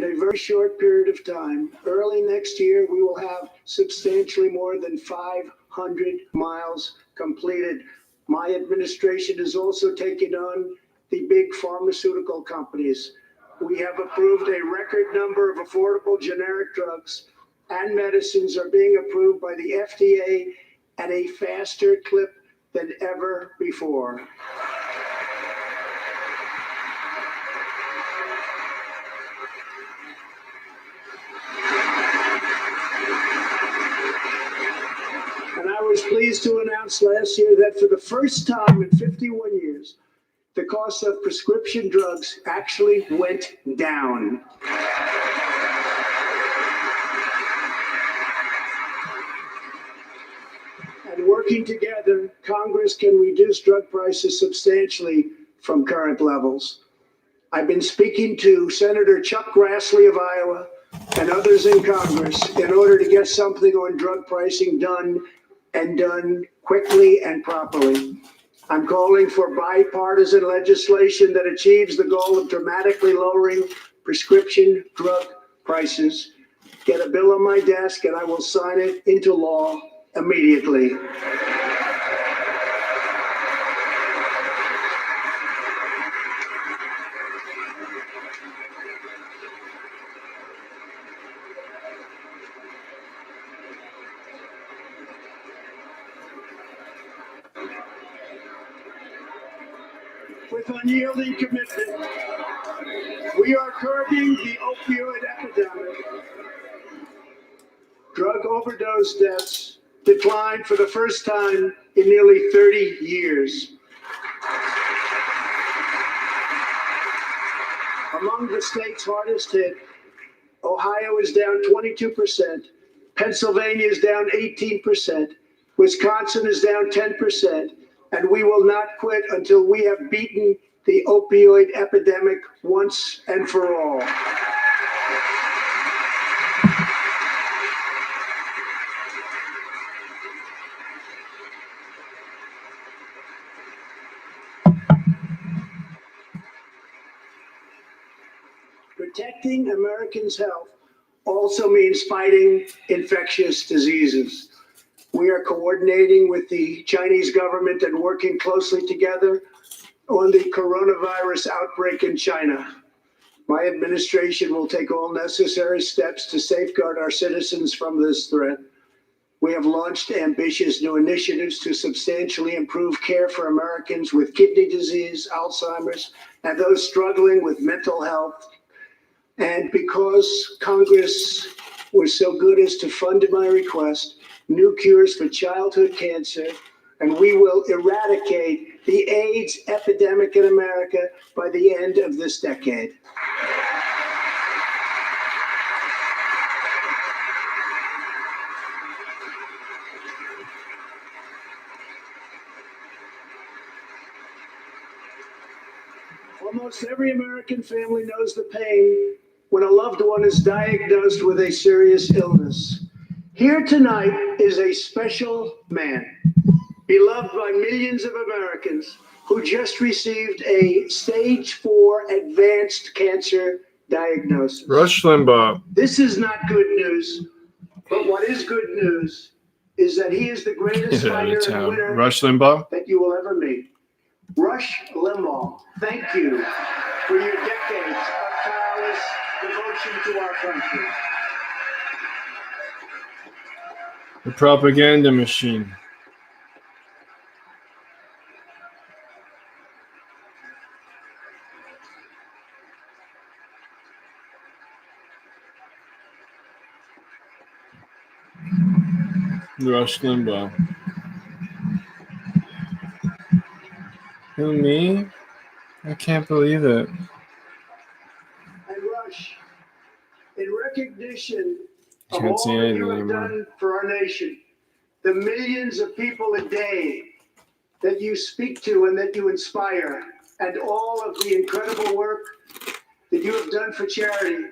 in a very short period of time. Early next year, we will have substantially more than 500 miles completed. My administration has also taken on the big pharmaceutical companies. We have approved a record number of affordable generic drugs, and medicines are being approved by the FDA at a faster clip than ever before. And I was pleased to announce last year that for the first time in 51 years, the cost of prescription drugs actually went down. And working together, Congress can reduce drug prices substantially from current levels. I've been speaking to Senator Chuck Grassley of Iowa and others in Congress in order to get something on drug pricing done, and done quickly and properly. I'm calling for bipartisan legislation that achieves the goal of dramatically lowering prescription drug prices. Get a bill on my desk and I will sign it into law immediately. With unyielding commitment, we are curbing the opioid epidemic. Drug overdose deaths declined for the first time in nearly 30 years. Among the states hardest hit, Ohio is down 22%, Pennsylvania is down 18%, Wisconsin is down 10%, and we will not quit until we have beaten the opioid epidemic once and for all. Protecting Americans' health also means fighting infectious diseases. We are coordinating with the Chinese government and working closely together on the coronavirus outbreak in China. My administration will take all necessary steps to safeguard our citizens from this threat. We have launched ambitious new initiatives to substantially improve care for Americans with kidney disease, Alzheimer's, and those struggling with mental health. And because Congress was so good as to fund my request, new cures for childhood cancer, and we will eradicate the AIDS epidemic in America by the end of this decade. Almost every American family knows the pain when a loved one is diagnosed with a serious illness. Here tonight is a special man, beloved by millions of Americans, who just received a stage 4 advanced cancer diagnosis. Rush Limbaugh. This is not good news, but what is good news is that he is the greatest fighter and winner Rush Limbaugh that you will ever meet. Rush Limbaugh, thank you for your decades of tireless devotion to our country. The propaganda machine. Rush Limbaugh. Who, me? I can't believe it. And Rush, in recognition of Can't all see that anything you have anymore. done for our nation, the millions of people a day that you speak to and that you inspire, and all of the incredible work that you have done for charity,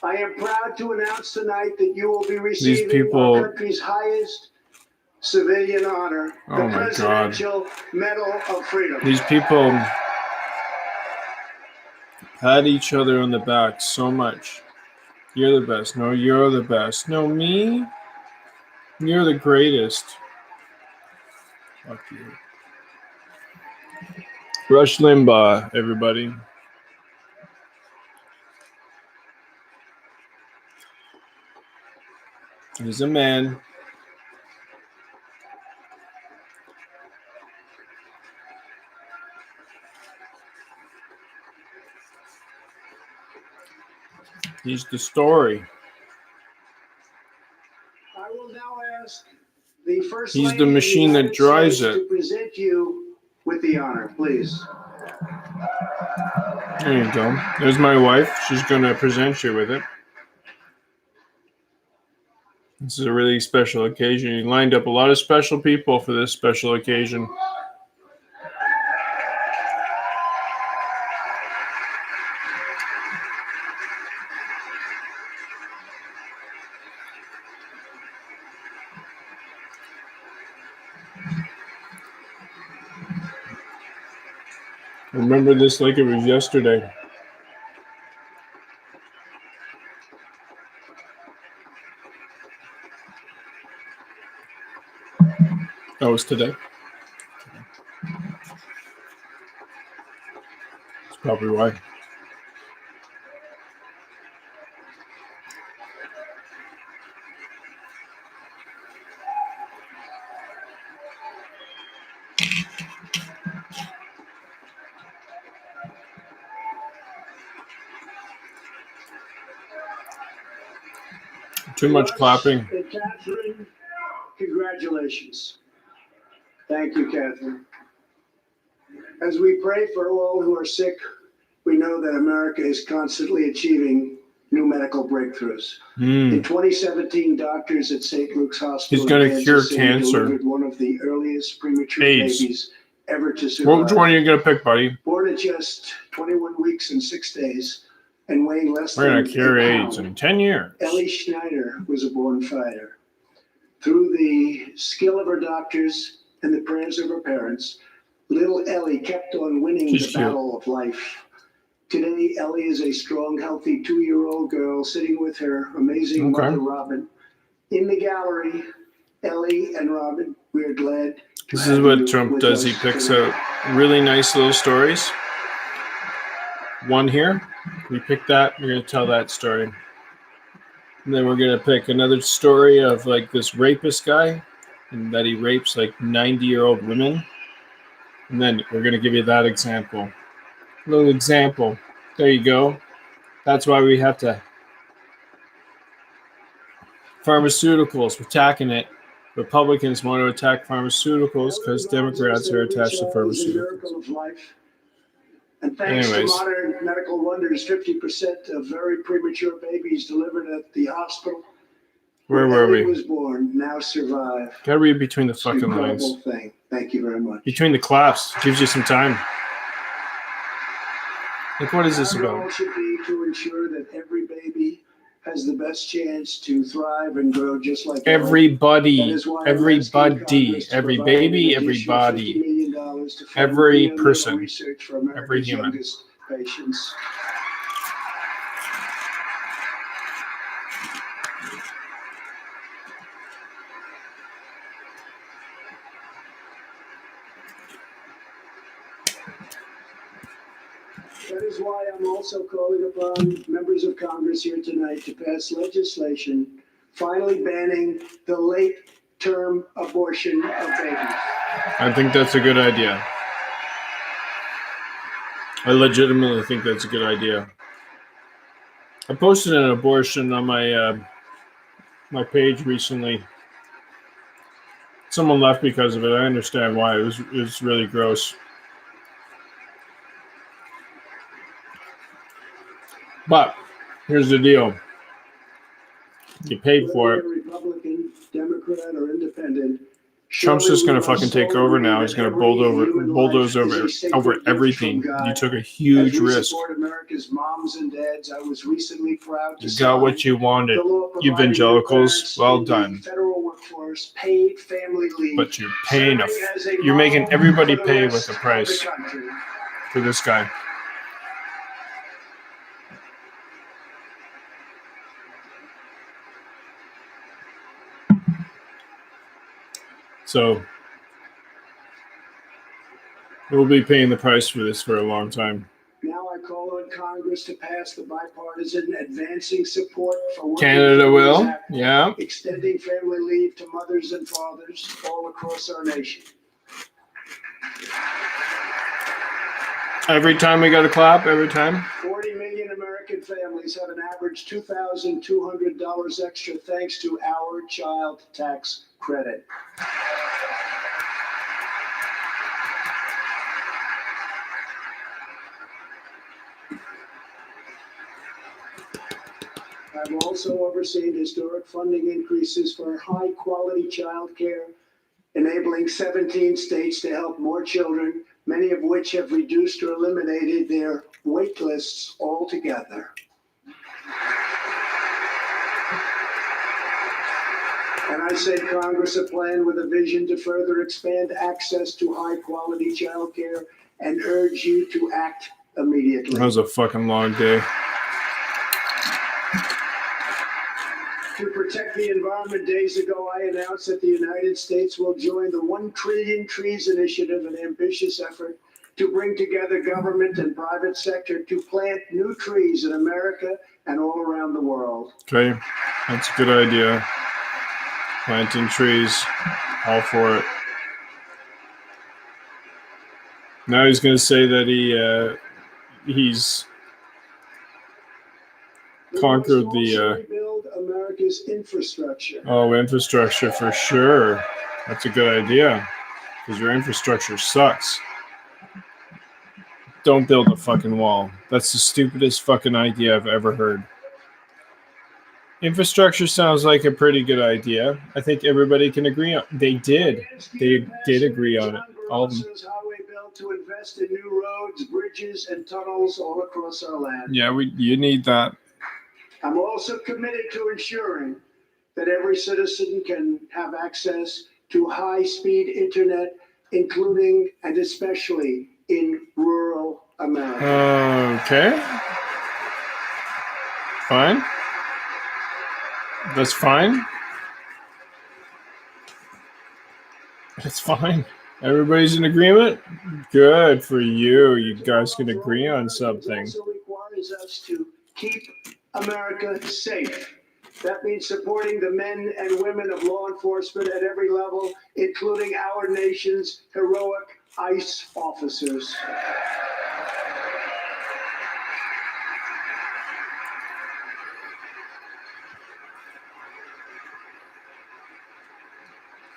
I am proud to announce tonight that you will be receiving our country's highest civilian honor, the Presidential Medal of Freedom. These people Pat each other on the back so much. You're the best. No, you're the best. No, me? You're the greatest. Fuck you. Rush Limbaugh, everybody. He's a man. He's the story. I will now ask the First He's Lady the of machine that United drives States it. to present you with the honor, please. There you go. There's my wife. She's going to present you with it. This is a really special occasion. He lined up a lot of special people for this special occasion. I remember this like it was yesterday. Oh, it's today. That's probably why. Too much clapping. And Catherine, congratulations. Thank you, Catherine. As we pray for all who are sick, we know that America is constantly achieving new medical breakthroughs. In 2017, doctors at St. Luke's Hospital He's gonna in Kansas cure City cancer. delivered one of the earliest premature AIDS. babies ever to survive. Which one are you going to pick, buddy? Born at just 21 weeks and 6 days and weighing less We're than going to cure a AIDS pound, in 10 years. Ellie Schneider was a born fighter. Through the skill of her doctors and the prayers of her parents, little Ellie kept on winning She's the cute. battle of life. Today, Ellie is a strong, healthy 2-year-old girl sitting with her amazing Okay. mother, Robin. In the gallery, Ellie and Robin, we are glad to This have is what you Trump with does. He us picks today. out really nice little stories. One here. We pick that. We're going to tell that story. And then we're going to pick another story of like this rapist guy and that he rapes like 90-year-old women. And then we're going to give you that example. Little example. There you go. That's why we have to. Pharmaceuticals, we're attacking it. Republicans want to attack pharmaceuticals because Democrats are attached to Is a pharmaceuticals. miracle of life. And thanks Anyways. to modern medical wonders, 50% of very premature babies delivered at the hospital Where were Ellie we? was born now survive. Gotta read between the It's an fucking lines. incredible thing. Thank you very much. Between the claps. Gives you some time. Like, what is this Our goal about? should be to ensure that every baby has the best chance to thrive and grow just like Ellie. That Everybody. is why I'm asking Everybody. Congress to Every provide an baby. additional $50 Everybody. million to fund Every neonatal person. research for Every America's human. youngest patients. That is why I'm also calling upon members of Congress here tonight to pass legislation finally banning the late-term abortion of babies. I think that's a good idea. I legitimately think that's a good idea. I posted an abortion on my my page recently. Someone left because of it. I understand why. It was really gross. But here's the deal. You paid for Whether it. you're Republican, Democrat, or independent, Trump's just going to surely we fucking must take all over agree now. that He's going to every bulldoze human life over is a sacred over gift everything. from God. You took a As huge we risk. support America's moms and dads, I was recently proud to You sign got what you wanted. the law providing Evangelicals, parents well in the done. Federal workforce paid family leave. But you're paying serving as a you're making model everybody for the pay rest with the of price country. for this guy. So we'll be paying the price for this for a long time. Now I call on Congress to pass the bipartisan Advancing Support for Working Canada Families will, Act, yeah. extending family leave to mothers and fathers all across our nation. Every time we got to clap, every time. 40 million American families have an average $2,200 extra thanks to our child tax credit. I've also overseen historic funding increases for high-quality child care, enabling 17 states to help more children, many of which have reduced or eliminated their wait lists altogether. And I sent Congress a plan with a vision to further expand access to high-quality child care and urge you to act immediately. That was a fucking long day. To protect the environment, days ago, I announced that the United States will join the 1 Trillion Trees Initiative, an ambitious effort to bring together government and private sector to plant new trees in America and all around the world. Okay, that's a good idea. Planting trees, all for it. Now he's going to say that he's conquered We must also the rebuild America's infrastructure. infrastructure for sure. That's a good idea because your infrastructure sucks. Don't build a fucking wall. That's the stupidest fucking idea I've ever heard. Infrastructure sounds like a pretty good idea. I think everybody can agree on. They did agree on it. All of them. Highway bill to invest in new roads, bridges, and tunnels all across our land. Yeah, you need that. I'm also committed to ensuring that every citizen can have access to high-speed internet, including and especially in rural America. Okay. Fine. That's fine. That's fine. Everybody's in agreement? Good for you. You guys can agree on something. It also requires us to keep America safe. That means supporting the men and women of law enforcement at every level, including our nation's heroic ICE officers.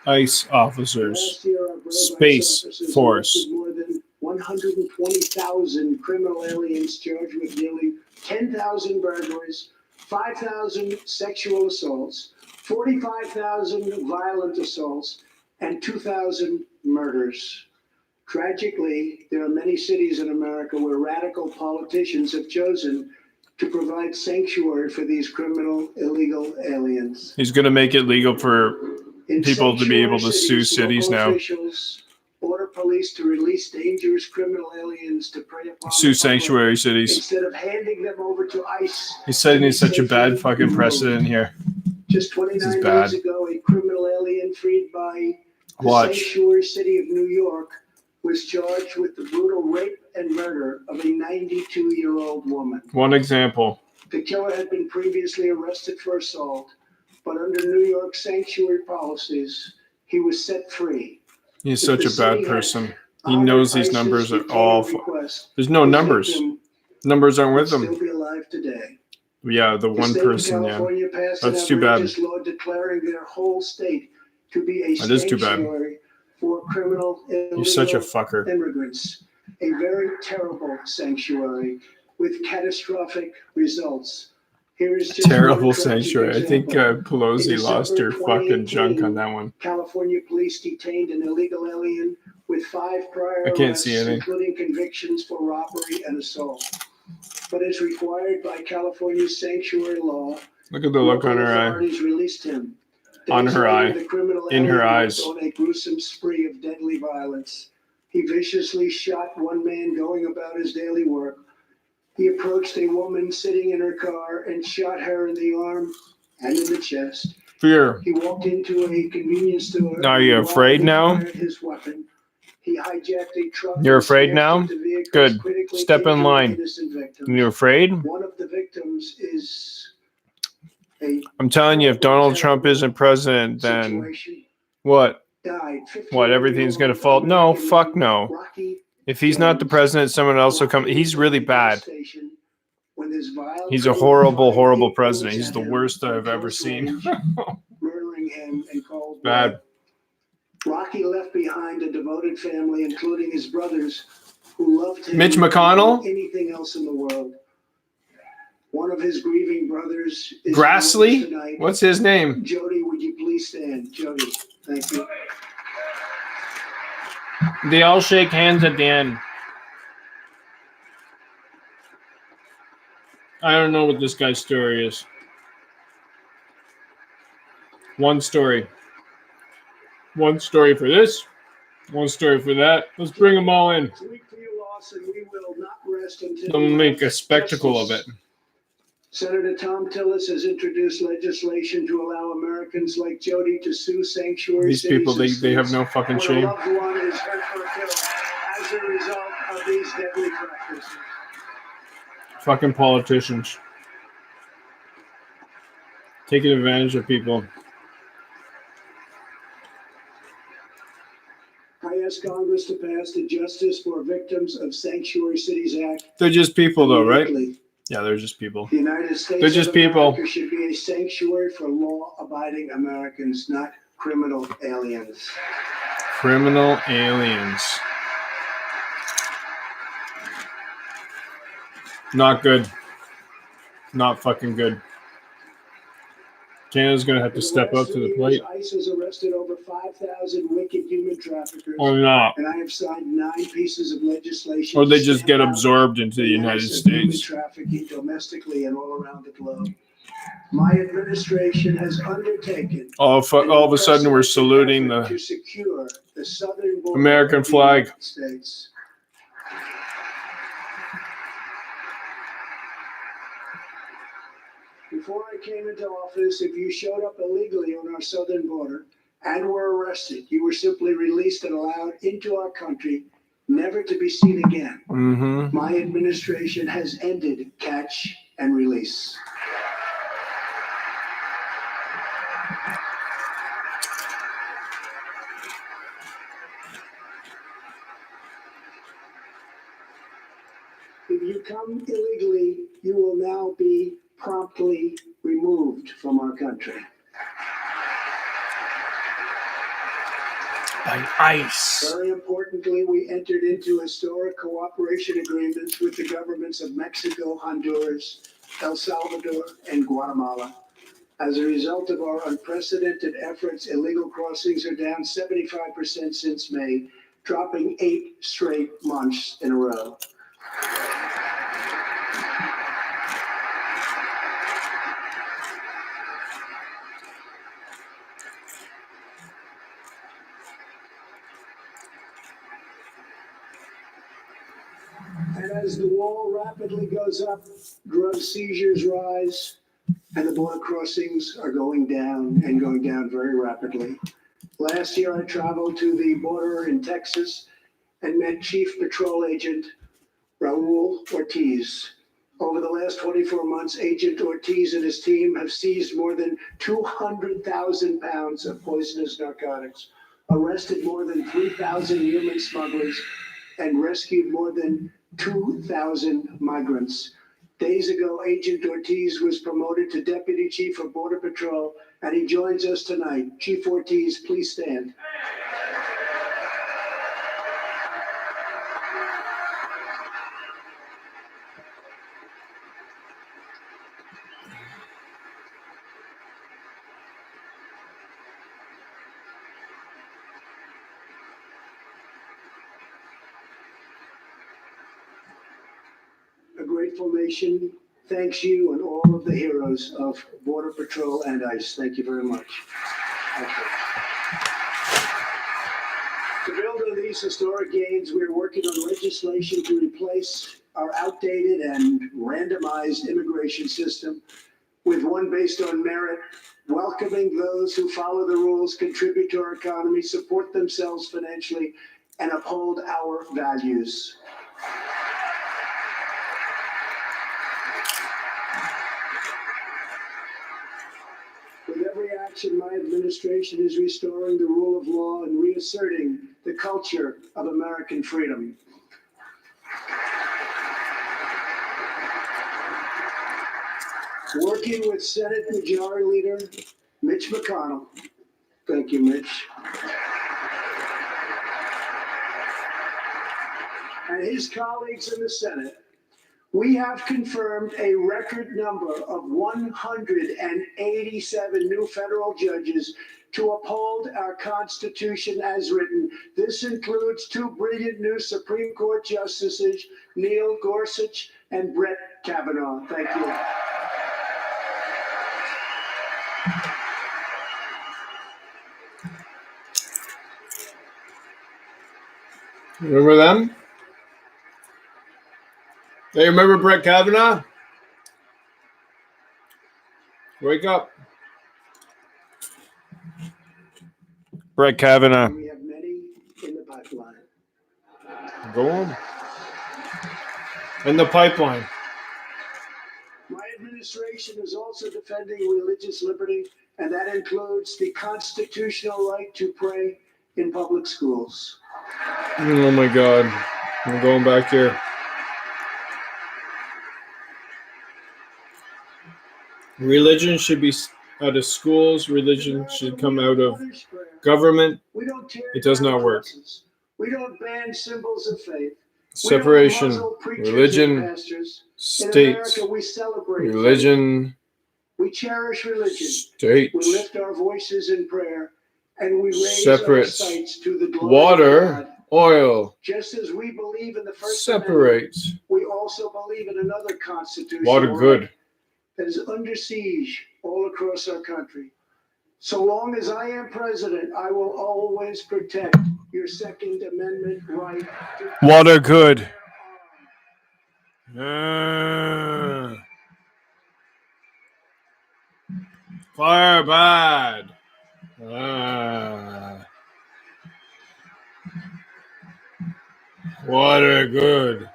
ICE officers. Last year, our brave Space ICE officers Force. arrested more than 120,000 criminal aliens charged with nearly 10,000 burglaries, 5,000 sexual assaults, 45,000 violent assaults, and 2,000 murders. Tragically, there are many cities in America where radical politicians have chosen to provide sanctuary for these criminal illegal aliens. He's going to make it legal for In people to be able to sanctuary sue cities local now. Officials order police to release dangerous criminal aliens to prey upon Sue the public sanctuary cities. instead of handing them over to ICE. He's setting such a bad fucking precedent here. Just This is 29 bad. days ago, a criminal alien freed by the Watch. sanctuary city of New York was charged with the brutal rape and murder of a 92-year-old woman. One example. The killer had been previously arrested for assault, but under New York sanctuary policies, he was set free. He's such a bad person. He knows these numbers are all. There's no numbers. Numbers aren't with Still them. be alive today. Yeah, the The one state of person. Yeah, California passed an That's too bad. outrageous law declaring their whole state to be a That is too bad. sanctuary for criminal You're such a illegal fucker. immigrants. A very terrible sanctuary with catastrophic results. Here is just Terrible one tragic sanctuary. I think example. Pelosi In lost her December fucking junk 2018, on that one. California police detained an illegal alien with 5 prior I can't arrests, see any. including convictions for robbery and assault. But as required by California's sanctuary law, Look at the look on local her eye. authorities released him. On Days her later, eye. the criminal In her alien eyes. went on a gruesome spree of deadly violence. He viciously shot one man going about his daily work. He approached a woman sitting in her car and shot her in the arm and in the chest. Fear. He walked into a convenience store. Are you afraid now? Fired his weapon. He hijacked a truck. You're and afraid smashed now? into vehicles, Good. critically Step in injuring line. innocent victims. You afraid? One of the victims is a I'm telling you, if Donald Trump isn't president, then situation. what? Died. What, everything's gonna fall? No, fuck no. Rocky If he's not the president, someone else will come. He's really bad. station when this violent He's a horrible, horrible president. He's the worst I've ever seen. murdering him in cold Bad. blood. Rocky left behind a devoted family, including his brothers, who loved him Mitch more McConnell? than anything else in the world. One of his grieving brothers is Grassley? with us tonight. What's his name? Jody, would you please stand? Jody, thank you. They all shake hands at the end. I don't know what this guy's story is. One story. One story for this. One story for that. Let's bring them all in. We feel loss and we will not rest until Don't make a spectacle of it. Senator Tom Tillis has introduced legislation to allow Americans like Jody to sue sanctuary These cities people, and they have states no fucking when a shame. loved one is hurt or killed as a result of these deadly practices. Fucking politicians. Taking advantage of people. I ask Congress to pass the Justice for Victims of Sanctuary Cities Act. They're just people though, right? immediately. Yeah, they're just people. The United States They're just of people. America should be a sanctuary for law-abiding Americans, not criminal aliens. Criminal aliens. Not good. Not fucking good. Canada's going to have to step up to the plate. ICE has arrested over 5,000 wicked human traffickers. Or not. And I have signed 9 pieces of legislation. Or they to just stamp get out absorbed into the United acts of human States. trafficking domestically and all around the globe. My administration has undertaken All of a sudden, we're saluting to the secure the southern border American of the flag. United States. Before I came into office, if you showed up illegally on our southern border and were arrested, you were simply released and allowed into our country, never to be seen again. Mm-hmm. My administration has ended catch and release. If you come illegally, you will now be promptly removed from our country. By ICE. Very importantly, we entered into historic cooperation agreements with the governments of Mexico, Honduras, El Salvador, and Guatemala. As a result of our unprecedented efforts, illegal crossings are down 75% since May, dropping 8 straight months in a row. And as the wall rapidly goes up, drug seizures rise, and the border crossings are going down and going down very rapidly. Last year, I traveled to the border in Texas and met Chief Patrol Agent Raul Ortiz. Over the last 24 months, Agent Ortiz and his team have seized more than 200,000 pounds of poisonous narcotics, arrested more than 3,000 human smugglers, and rescued more than 2,000 migrants. Days ago, Agent Ortiz was promoted to Deputy Chief of Border Patrol, and he joins us tonight. Chief Ortiz, please stand. A grateful nation thanks you and all of the heroes of Border Patrol and ICE. Thank you very much. Thank you. To build on these historic gains, we are working on legislation to replace our outdated and randomized immigration system with one based on merit, welcoming those who follow the rules, contribute to our economy, support themselves financially, and uphold our values. With every action, my administration is restoring the rule of law and reasserting the culture of American freedom. Working with Senate Majority Leader Mitch McConnell, thank you, Mitch, and his colleagues in the Senate, we have confirmed a record number of 187 new federal judges to uphold our Constitution as written. This includes two brilliant new Supreme Court justices, Neil Gorsuch and Brett Kavanaugh. Thank you. Remember them? Hey, remember Brett Kavanaugh? Wake up. Brett Kavanaugh. We have many in the pipeline. Go on. In the pipeline. My administration is also defending religious liberty, and that includes the constitutional right to pray in public schools. Oh my God. I'm going back here. Religion should be out of schools. Religion should come out of government. We don't tear It does down not work. crosses. We don't ban symbols of faith. Separation. We don't muzzle preachers and Religion. pastors. In States. America, we celebrate Religion. faith. We cherish religion. States. We lift our voices in prayer, and we raise Separate. our sights to the glory Water. of God. Oil. Just as we believe in the First Amendment, Separates. we also believe in another constitutional Water right good. that is under siege all across our country. So long as I am president, I will always protect your Second Amendment right to Water good. Fire bad. Water good.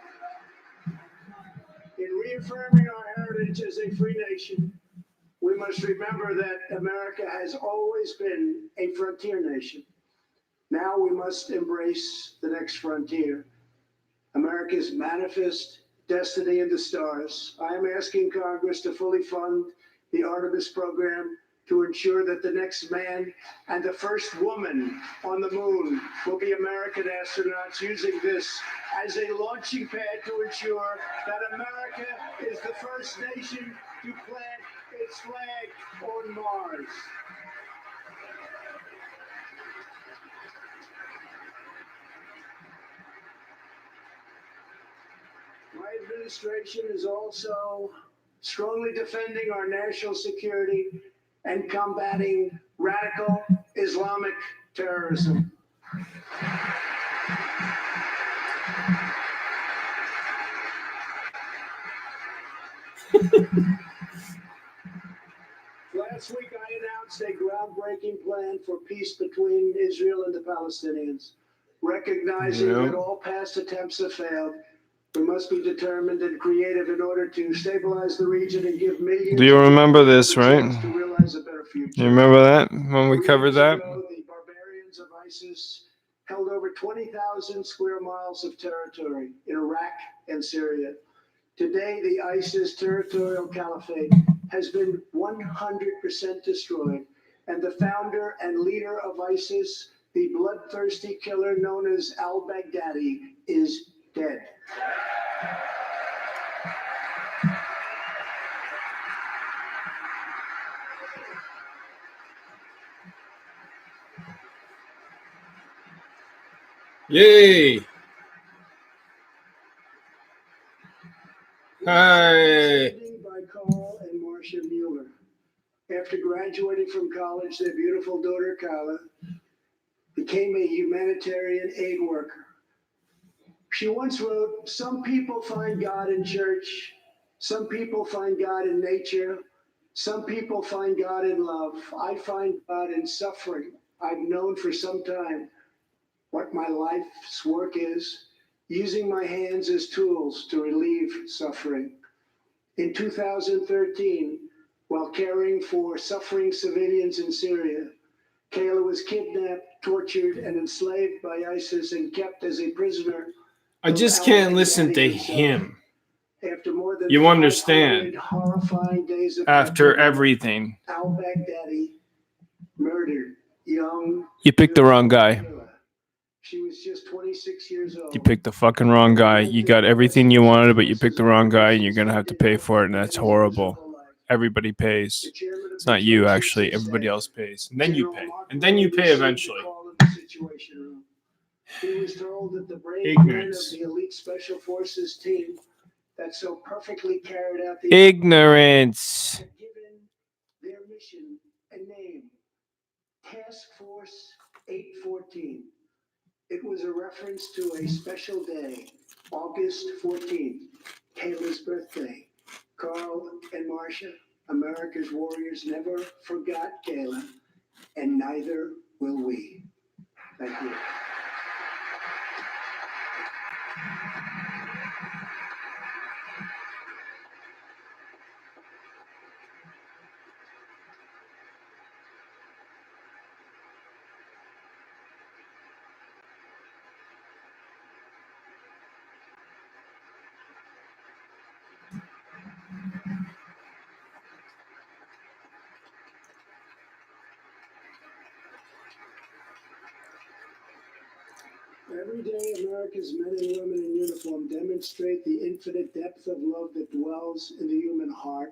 In reaffirming our heritage as a free nation, we must remember that America has always been a frontier nation. Now we must embrace the next frontier, America's manifest destiny in the stars. I am asking Congress to fully fund the Artemis program to ensure that the next man and the first woman on the moon will be American astronauts, using this as a launching pad to ensure that America is the first nation to plant its flag on Mars. My administration is also strongly defending our national security and combating radical Islamic terrorism. Last week, I announced a groundbreaking plan for peace between Israel and the Palestinians. Recognizing that all past attempts have failed, we must be determined and creative in order to stabilize the region and give millions. Do you remember this, a right? chance to realize a better future. You remember that when we covered that? 3 years ago, the barbarians of ISIS held over 20,000 square miles of territory in Iraq and Syria. Today, the ISIS territorial caliphate has been 100% destroyed, and the founder and leader of ISIS, the bloodthirsty killer known as al-Baghdadi, is dead. Yay! Hi. By Carl and Marcia Mueller. After graduating from college, their beautiful daughter, Carla, became a humanitarian aid worker. She once wrote, "Some people find God in church, some people find God in nature, Some people find God in love. I find God in suffering. I've known for some time what my life's work is, using my hands as tools to relieve suffering. In 2013, while caring for suffering civilians in Syria, Kayla was kidnapped, tortured, and enslaved by ISIS and kept as a prisoner. I just can't listen to him. After more than You understand? 500 horrifying days of After captivity, everything. al-Baghdadi murdered young. You picked the wrong guy. Kayla. She was just 26 years old. You picked the fucking wrong guy. You got everything you wanted, but you picked the wrong guy, and you're going to have to pay for it, and that's horrible. Everybody pays. It's not you, actually. Everybody else pays. And then you pay. And then you pay eventually. He was told that the brave men of Ignorance. the elite special forces team that so perfectly carried out the Ignorance. had given their mission a name, Task Force 814. It was a reference to a special day, August 14th, Kayla's birthday. Carl and Marcia, America's warriors, never forgot Kayla, and neither will we. Thank you. Every day, America's men and women in uniform demonstrate the infinite depth of love that dwells in the human heart.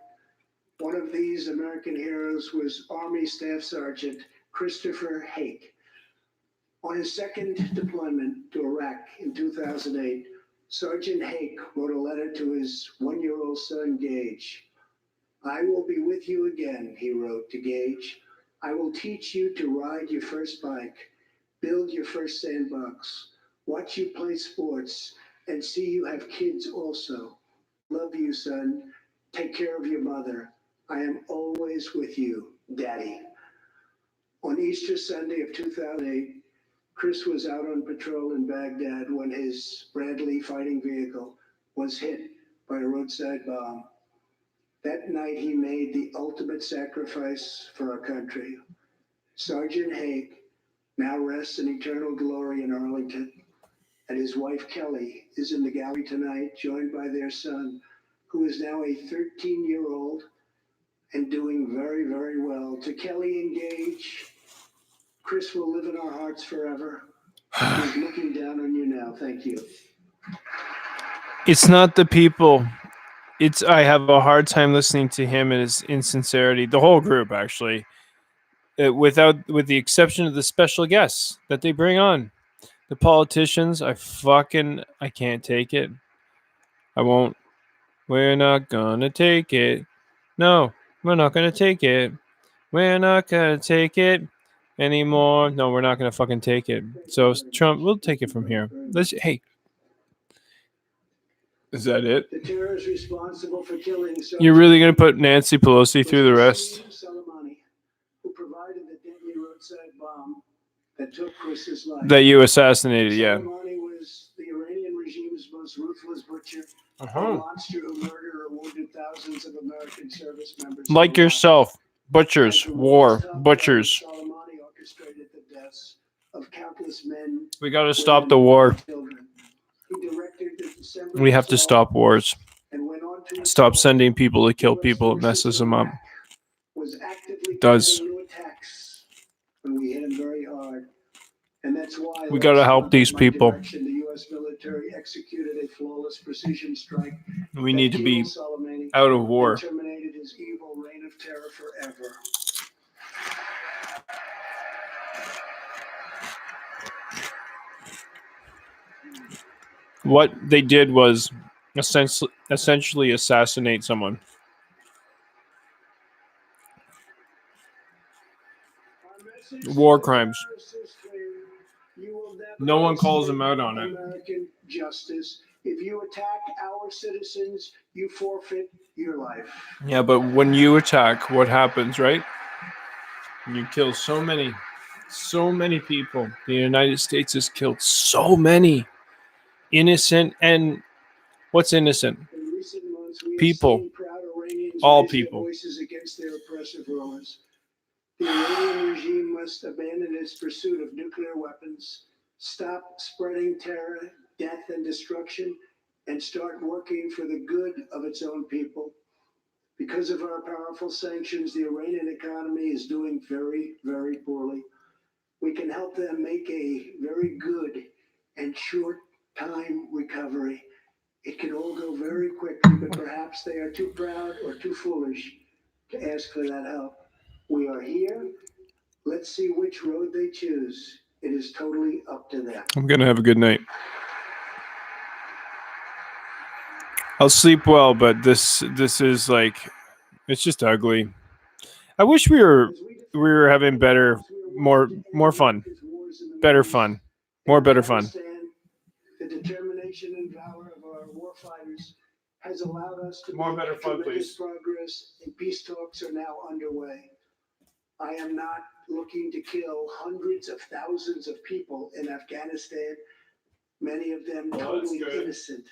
One of these American heroes was Army Staff Sergeant Christopher Hake. On his second deployment to Iraq in 2008, Sergeant Hake wrote a letter to his one-year-old son, Gage. I will be with you again, he wrote to Gage. I will teach you to ride your first bike, build your first sandbox, watch you play sports, and see you have kids also. Love you, son. Take care of your mother. I am always with you, Daddy. On Easter Sunday of 2008, Chris was out on patrol in Baghdad when his Bradley fighting vehicle was hit by a roadside bomb. That night, he made the ultimate sacrifice for our country. Sergeant Hake now rests in eternal glory in Arlington, and his wife Kelly is in the gallery tonight, joined by their son, who is now a 13-year-old and doing very, very well. To Kelly and Gage, Chris will live in our hearts forever. He's looking down on you now. Thank you. It's not the people. I have a hard time listening to him and his insincerity. The whole group, actually, with the exception of the special guests that they bring on. The politicians, I can't take it. I won't. We're not gonna take it. No, we're not gonna take it. We're not gonna take it anymore. No, we're not gonna fucking take it. So Trump, we'll take it from here. Hey, is that it? The terrorist responsible for killing You're really gonna put Nancy Pelosi through the rest? Soleimani, who provided the deadly roadside bomb that took Chris's life. That you assassinated, yeah. Soleimani was the Iranian regime's most ruthless butcher, a monster who murdered or wounded thousands of American service members. Like yourself, butchers, war, butchers. Soleimani orchestrated the deaths of countless men. We gotta stop the war. Children. He directed the December We have to stop wars. and went on to Stop sending people to kill people. It messes them up. was actively Does. planning new attacks when we hit him very hard. And that's why We gotta help these my people. direction, the U.S. military executed a flawless precision strike. We that need to be killed Soleimani out of war. and terminated his evil reign of terror forever. What they did was essentially assassinate someone. War crimes. No one calls him out on it. American justice If you attack our citizens, you forfeit your life. Yeah, but when you attack, what happens, right? You kill so many people. The United States has killed so many innocent, and what's innocent? In recent months, we People. have seen proud Iranians All raise people. their voices against their oppressive rulers. The Iranian regime must abandon its pursuit of nuclear weapons, stop spreading terror, death, and destruction, and start working for the good of its own people. Because of our powerful sanctions, the Iranian economy is doing very, very poorly. We can help them make a very good and short time recovery. It can all go very quickly, but perhaps they are too proud or too foolish to ask for that help. We are here. Let's see which road they choose. It is totally up to them. I'm gonna have a good night. I'll sleep well, but this is like, it's just ugly. I wish we were having better, more fun, better fun, more better fun. The determination and valor of our warfighters has allowed us to More make better fun, tremendous please. progress, and peace talks are now underway. I am not looking to kill hundreds of thousands of people in Afghanistan, many of them totally innocent.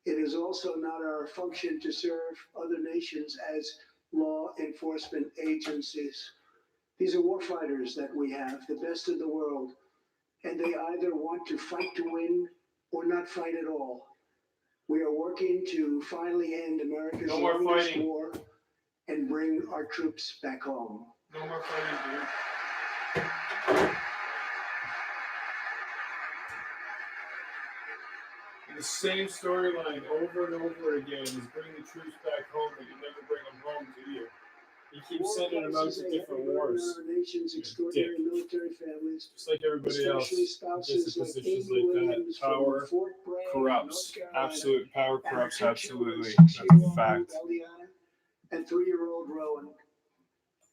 It is also not our function to serve other nations as law enforcement agencies. These are warfighters that we have, the best in the world, and they either want to fight to win or not fight at all. We are working to finally end America's longest war and bring our troops back home. No more fighting, dude. The same storyline over and over again is bring the troops back home, but you never bring them home, do you? You keep sending them out to different wars. Our nation's extraordinary military families, just like everybody else, especially spouses like positions Amy like that. Williams from Power Fort Bragg, corrupts. North Carolina, Absolute power and corrupts. her Absolutely, two-year-old, that's a fact. Eliana, and 3-year-old Rowan.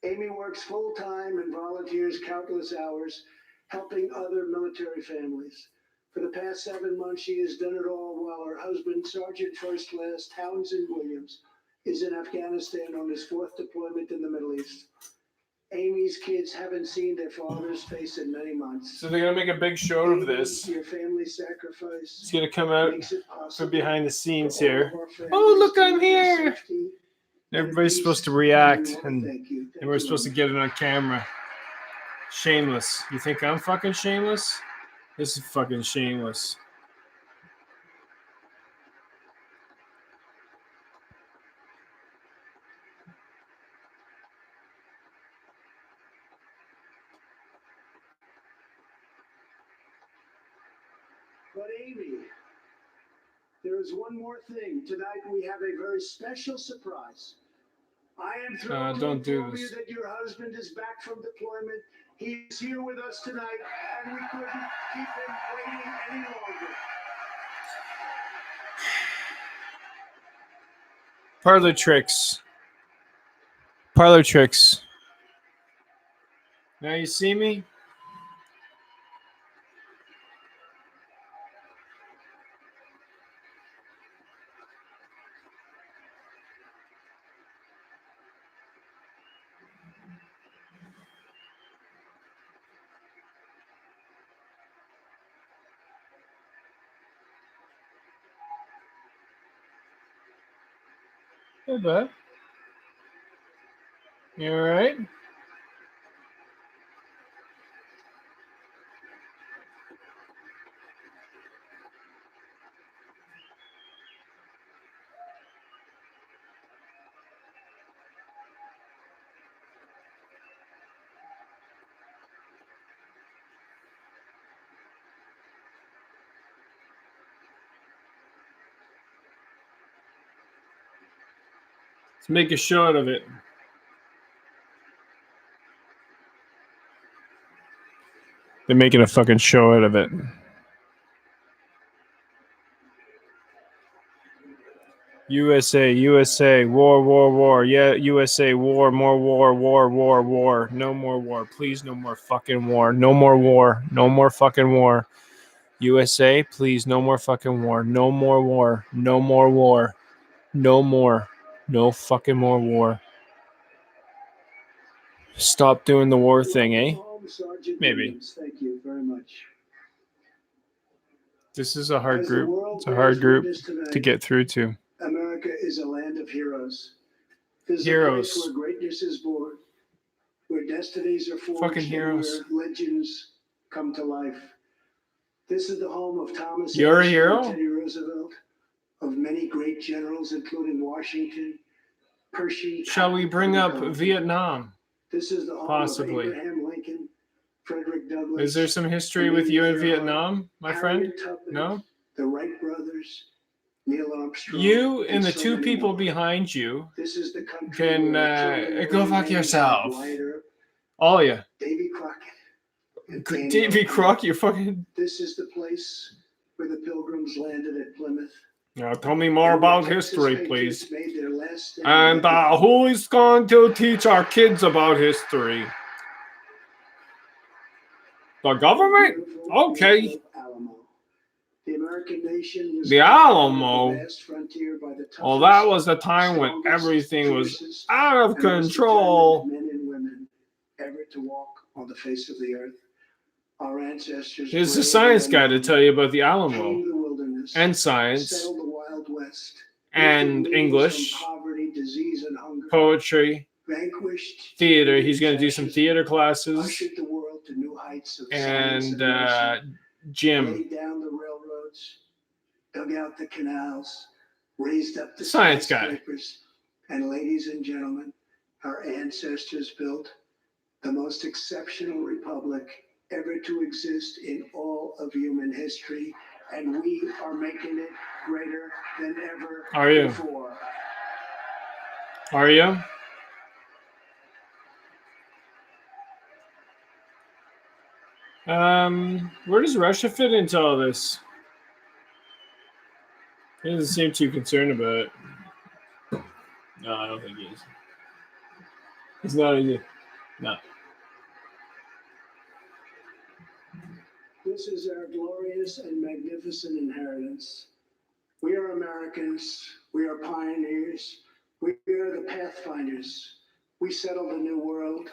Amy works full-time and volunteers countless hours helping other military families. For the past 7 months, she has done it all while her husband, Sergeant First Class Townsend Williams, is in Afghanistan on his 4th deployment in the Middle East. Amy's kids haven't seen their father's face in many months. So they're gonna make a big show of this. Your family sacrifice. It's gonna come out from behind the scenes here. Oh, look, I'm here. Everybody's supposed to react, and we're supposed to get it on camera. Shameless. You think I'm fucking shameless? This is fucking shameless. But Amy, there is one more thing. Tonight we have a very special surprise. I am thrilled don't to do inform you this. that your husband is back from deployment. He is here with us tonight, and we couldn't keep him waiting any longer. Parlor tricks. Parlor tricks. Now you see me? Hey, bud. You all right? Let's make a show out of it. They're making a fucking show out of it. USA, USA, war, war, war. Yeah, USA, war, more war, war, war, war. No more war. Please, no more fucking war. No more war. No more fucking war. USA, please, no more fucking war. No more war. No more war. No more. No fucking more war. Stop doing the war thing, eh? Welcome home, Sergeant Maybe. Williams. Thank you very much. This is a hard As the group. world It's a hard bears group witness tonight, to get through to. America is a land of heroes. This is Heroes. a place where greatness is born, where destinies are forged, Fucking and heroes. where legends come to life. This is the home of Thomas You're a Edison hero? and Teddy Roosevelt, of many great generals, including Washington, Pershing. Shall we bring up Lincoln. Vietnam? This is the home Possibly. of Abraham Lincoln, Frederick Douglass. Is there some history with you in Vietnam, my friend? Harriet Tubman, No? The Wright brothers, Neil Armstrong. You and the so two many people more. behind you This is the country can where children go were fuck named yourself. Wyatt Earp, All of you. Davy Crockett. and Daniel Davy Boone. Crockett, you fucking. This is the place where the Pilgrims landed at Plymouth. Now tell me more and where about Texas history, Patriots please. made their last stand And at who is going to teach our kids about history? The government? beautiful Okay. field of Alamo. The American nation was The Alamo? the vast frontier by the Well, toughest, that was a time when strongest, everything was fiercest, out of and most control. determined men and women ever to walk on the face of the earth. Our ancestors Here's the braved science and guy to tell you about the Alamo tamed the wilderness, and science settled the Wild West, and lifted millions English, from poverty, disease, and hunger, poetry, vanquished theater. He's going to do some theater classes ushered the world to new heights of science and medicine, gym. laid down the railroads, dug out the canals, raised up the Science guy. skyscrapers, and ladies and gentlemen, our ancestors built the most exceptional republic ever to exist in all of human history, and we are making it greater than ever Are you? before. Are you? Where does Russia fit into all this? He doesn't seem too concerned about it. No, I don't think he is. He's not either. No. This is our glorious and magnificent inheritance. We are Americans. We are pioneers. We are the pathfinders. We settled a new world.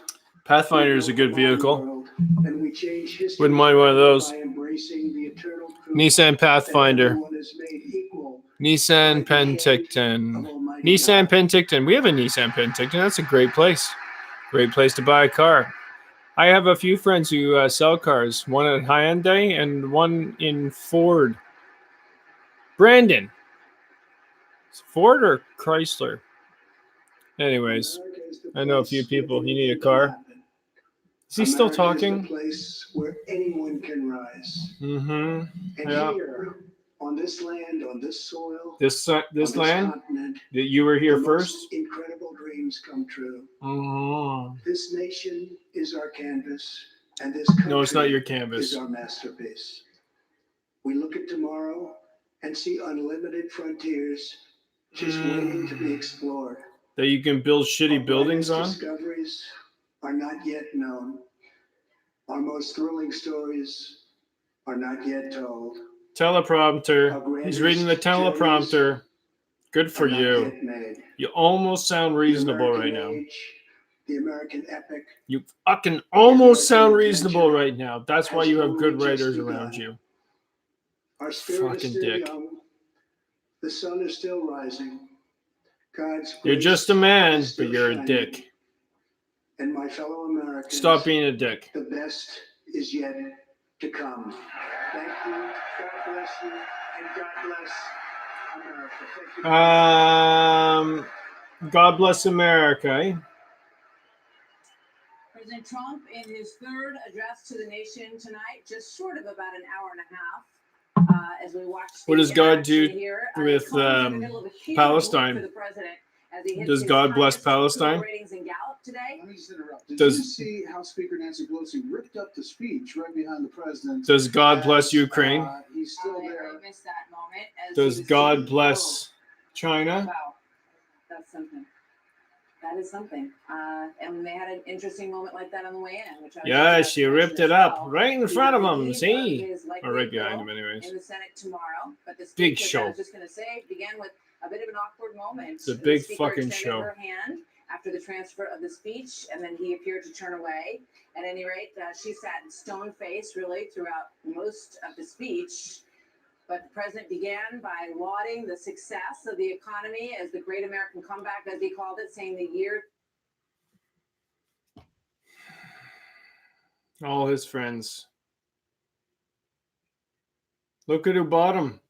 Pathfinder is a good We built a vehicle. modern world, and we change history Wouldn't mind one of those. by embracing the eternal truth Nissan that Pathfinder. everyone is made equal Nissan by the hand Penticton. of Almighty Nissan God. Penticton. We have a Nissan Penticton. That's a great place. Great place to buy a car. I have a few friends who sell cars. One at Hyundai and one in Ford. Brandon. It's Ford or Chrysler? Anyways, America is the I know a place few where people. You need a anything car? can happen. Is he still America is the talking? place where anyone can rise. Mm-hmm. And Yeah. here, on this land, on this soil, This on land continent, that you were here the first. most incredible dreams come true. Mm-hmm. This nation is our canvas, and this No, it's not country your is canvas. our masterpiece. We look at tomorrow and see unlimited frontiers just waiting to be explored. That you can build Our shitty buildings brightest on. discoveries are not yet known. Our most thrilling stories are not yet told. Teleprompter. He's reading the teleprompter. Good for Are not you. yet made. You almost sound The reasonable American right now. age, the American epic, You fucking almost sound reasonable right now. That's why you have good writers around you. our spirit Fucking is still dick. young. The sun is still rising. God's You're grace just a man, is still but you're a shining. dick. And my fellow Americans, Stop being a dick. the best is yet to come. Thank you. God bless you. And God bless America. Thank you. God bless America. Eh? President Trump, in his third address to the nation tonight, just short of about an hour and a half, as we watch. What does God do here, with, it comes in the middle of a huge Palestine? week for the president as he hits Does his God bless highest approval Palestine? ratings in Gallup today. Let me just interrupt. Did Does- you see how Speaker Nancy Pelosi ripped up the speech right behind the president? Does God bless as, Ukraine? He's still I there. missed that moment. As Does he was God saying, bless China? Wow, that's something. that is something. And they had an interesting moment like that on the way in, which I was Yeah, just she mention ripped as it up well. right in He's front of on the him. eve See? of his likely Or right behind appeal him, anyways. in the Senate tomorrow. But the Big speech, as I show. was just going to say, began with a bit of an awkward moment. It's a The big speaker fucking extended show. her hand after the transfer of the speech, and then he appeared to turn away. At any rate, she sat stone-faced really throughout most of the speech. But the president began by lauding the success of the economy as the great American comeback, as he called it, saying the year. All his friends. Look at who bought him.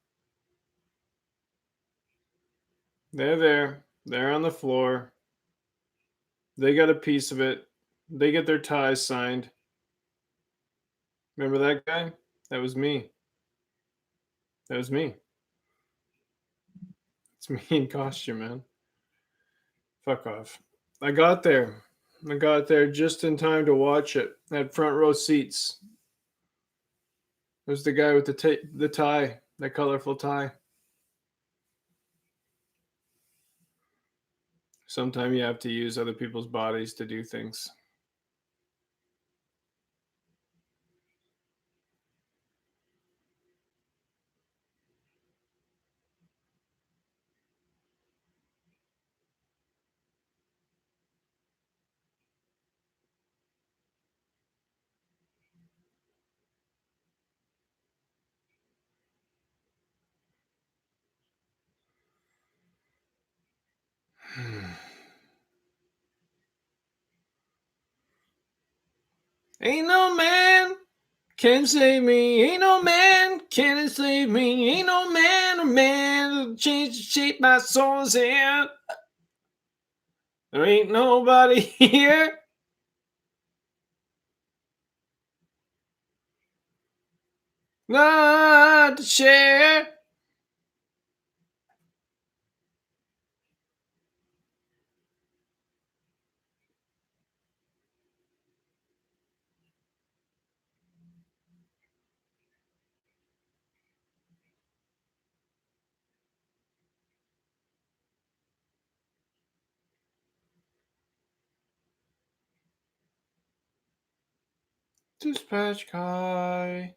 They're there. They're on the floor. They got a piece of it. They get their ties signed. Remember that guy? That was me. That was me. It's me in costume, man. Fuck off. I got there. I got there just in time to watch it. I had front row seats. There's the guy with the tie, that colorful tie. Sometimes you have to use other people's bodies to do things. Ain't no man can save me. Ain't no man can save me. Ain't no man or man to change the shape my soul's in. There ain't nobody here. Not to share. Dispatch guy.